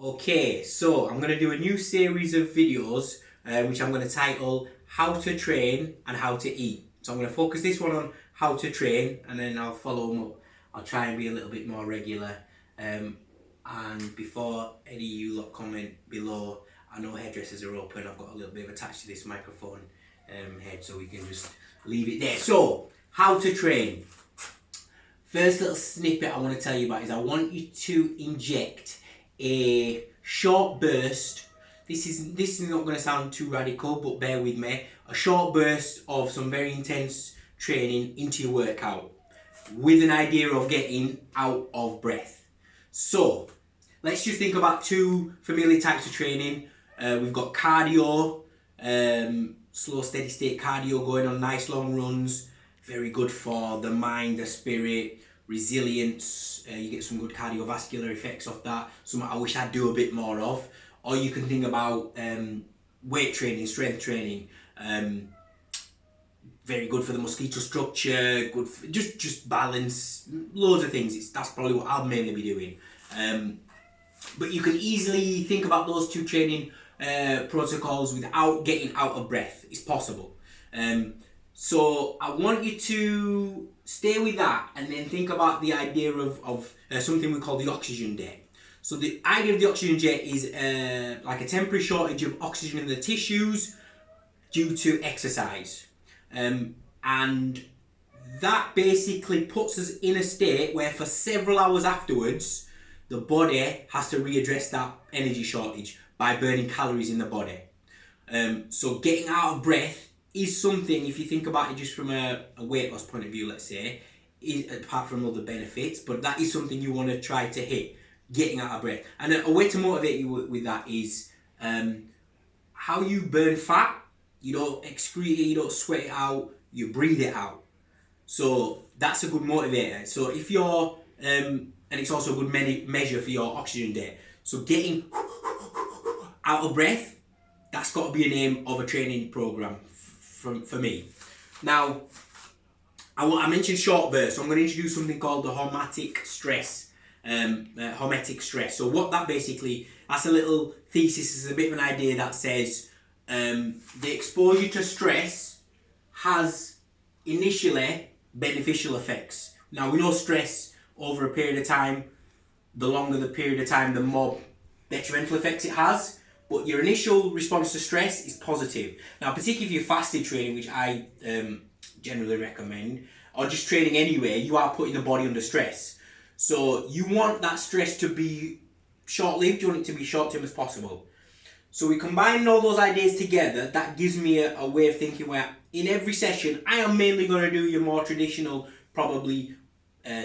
Okay, so I'm going to do a new series of videos which I'm going to title How to Train and How to Eat. So I'm going to focus this one on how to train, and then I'll follow them up. I'll try and be a little bit more regular. And before any of you lot comment below, I know hairdressers are open. I've got a little bit of attached to this microphone head, so we can just leave it there. So, how to train. First little snippet I want to tell you about is I want you to inject a short burst. This is not going to sound too radical, but bear with me. A short burst of some very intense training into your workout with an idea of getting out of breath. So let's just think about two familiar types of training. We've got cardio, slow steady state cardio, going on nice long runs, very good for the mind, the spirit, resilience. You get some good cardiovascular effects off that, something I wish I'd do a bit more of. Or you can think about weight training, strength training, very good for the muscular structure, good for just balance, loads of things. That's probably what I'll mainly be doing. But you can easily think about those two training protocols without getting out of breath. It's possible. So I want you to stay with that and then think about the idea of something we call the oxygen debt. So the idea of the oxygen jet is like a temporary shortage of oxygen in the tissues due to exercise. And that basically puts us in a state where for several hours afterwards, the body has to readdress that energy shortage by burning calories in the body. So getting out of breath is something, if you think about it just from a weight loss point of view, let's say, apart from other benefits, but that is something you want to try to hit, getting out of breath. And a way to motivate you with that is how you burn fat. You don't excrete it, you don't sweat it out, you breathe it out. So that's a good motivator. So if you're, and it's also a good measure for your oxygen debt. So getting out of breath, that's got to be a name of a training program for me. Now, I mentioned short bursts, so I'm going to introduce something called the hormetic stress. Hormetic stress. So what that basically, that's a little thesis, is a bit of an idea that says the exposure to stress has initially beneficial effects. Now we know stress over a period of time, the longer the period of time, the more detrimental effects it has. But your initial response to stress is positive. Now, particularly if you're fasted training, which I generally recommend, or just training anyway, you are putting the body under stress. So you want that stress to be short-lived, you want it to be short-term as possible. So we combine all those ideas together, that gives me a way of thinking where in every session, I am mainly going to do your more traditional, probably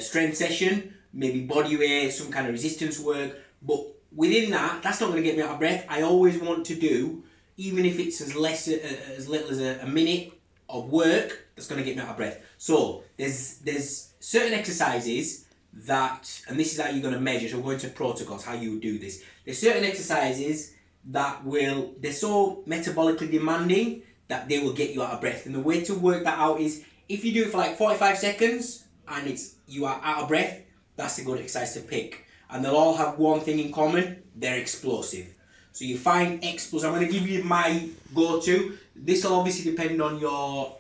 strength session, maybe body weight, some kind of resistance work, but within that, that's not going to get me out of breath. I always want to do, even if it's as little as a minute of work, that's going to get me out of breath. So there's certain exercises that, and this is how you're going to measure, so we're going to protocols, how you would do this. There's certain exercises that they're so metabolically demanding that they will get you out of breath. And the way to work that out is, if you do it for like 45 seconds and you are out of breath, that's a good exercise to pick. And they'll all have one thing in common: they're explosive. So you find explosive. I'm going to give you my go-to. This will obviously depend on your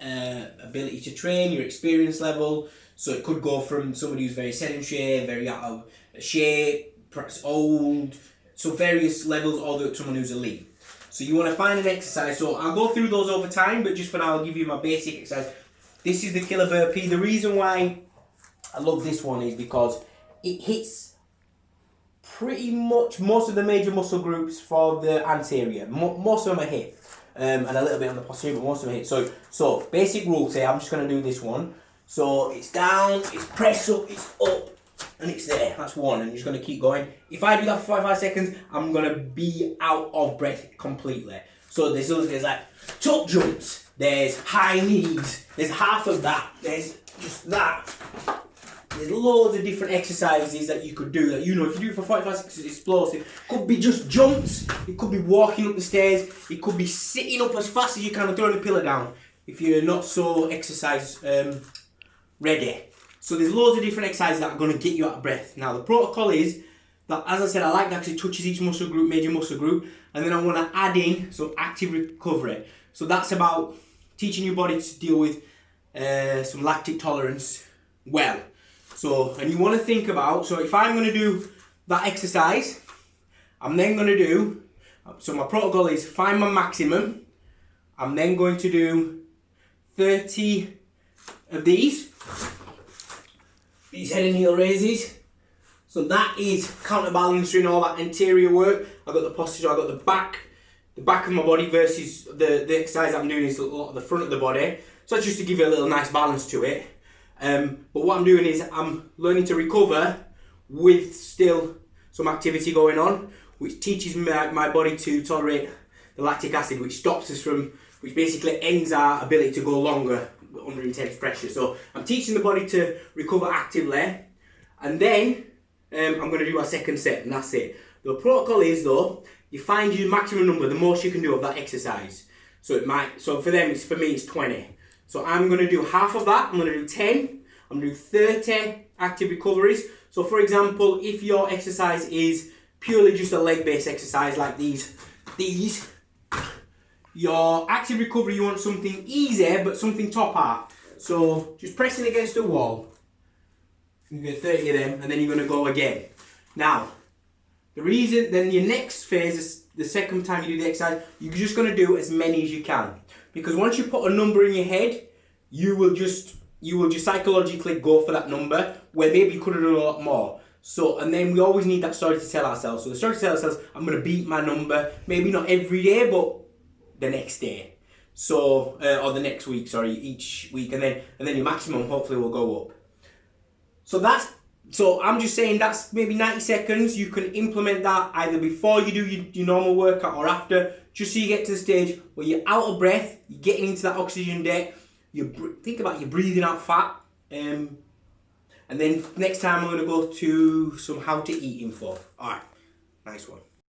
ability to train, your experience level. So it could go from somebody who's very sedentary, very out of shape, perhaps old, so various levels, all the way to someone who's elite. So you want to find an exercise. So I'll go through those over time, but just for now I'll give you my basic exercise. This is the killer burpee. The reason why I love this one is because it hits pretty much most of the major muscle groups for the anterior. Most of them are hit, and a little bit on the posterior, but most of them are hit. So basic rule say, I'm just going to do this one. So it's down, it's press up, it's up, and it's there. That's one, and you're just going to keep going. If I do that for 45 seconds, I'm going to be out of breath completely. So there's like tuck jumps, there's high knees, there's half of that, there's just that. There's loads of different exercises that you could do that, if you do it for 45 seconds, it's explosive. Could be just jumps, it could be walking up the stairs, it could be sitting up as fast as you can and throwing the pillow down if you're not so exercise ready. So there's loads of different exercises that are going to get you out of breath. Now the protocol is that, as I said, I like that because it touches each muscle group, major muscle group, and then I want to add in some active recovery. So that's about teaching your body to deal with some lactic tolerance well. So, and you want to think about, so if I'm going to do that exercise, I'm then going to do, so my protocol is find my maximum. I'm then going to do 30 of these head and heel raises. So that is counterbalancing all that anterior work. I've got the posture, I've got the back of my body versus the exercise I'm doing is a lot of the front of the body. So that's just to give it a little nice balance to it. But what I'm doing is I'm learning to recover with still some activity going on, which teaches my body to tolerate the lactic acid, which stops us from, which basically ends our ability to go longer under intense pressure. So I'm teaching the body to recover actively, and then I'm going to do my second set, and that's it. The protocol is though, you find your maximum number, the most you can do of that exercise. So for me it's 20. So I'm going to do half of that. I'm going to do 10. I'm going to do 30 active recoveries. So for example, if your exercise is purely just a leg-based exercise like these, your active recovery, you want something easy but something top half. So just pressing against the wall. You get 30 of them, and then you're going to go again. Now, then your next phase is the second time you do the exercise, you're just going to do as many as you can. Because once you put a number in your head, you will just psychologically go for that number, where maybe you could have done a lot more. So, and then we always need that story to tell ourselves. So the story to tell ourselves, I'm going to beat my number, maybe not every day, but the next day. So, or the next week, sorry, each week, and then your maximum hopefully will go up. So I'm just saying that's maybe 90 seconds. You can implement that either before you do your normal workout or after, just so you get to the stage where you're out of breath, you're getting into that oxygen debt, think about you breathing out fat, and then next time I'm going to go to some how to eat info. Alright, nice one.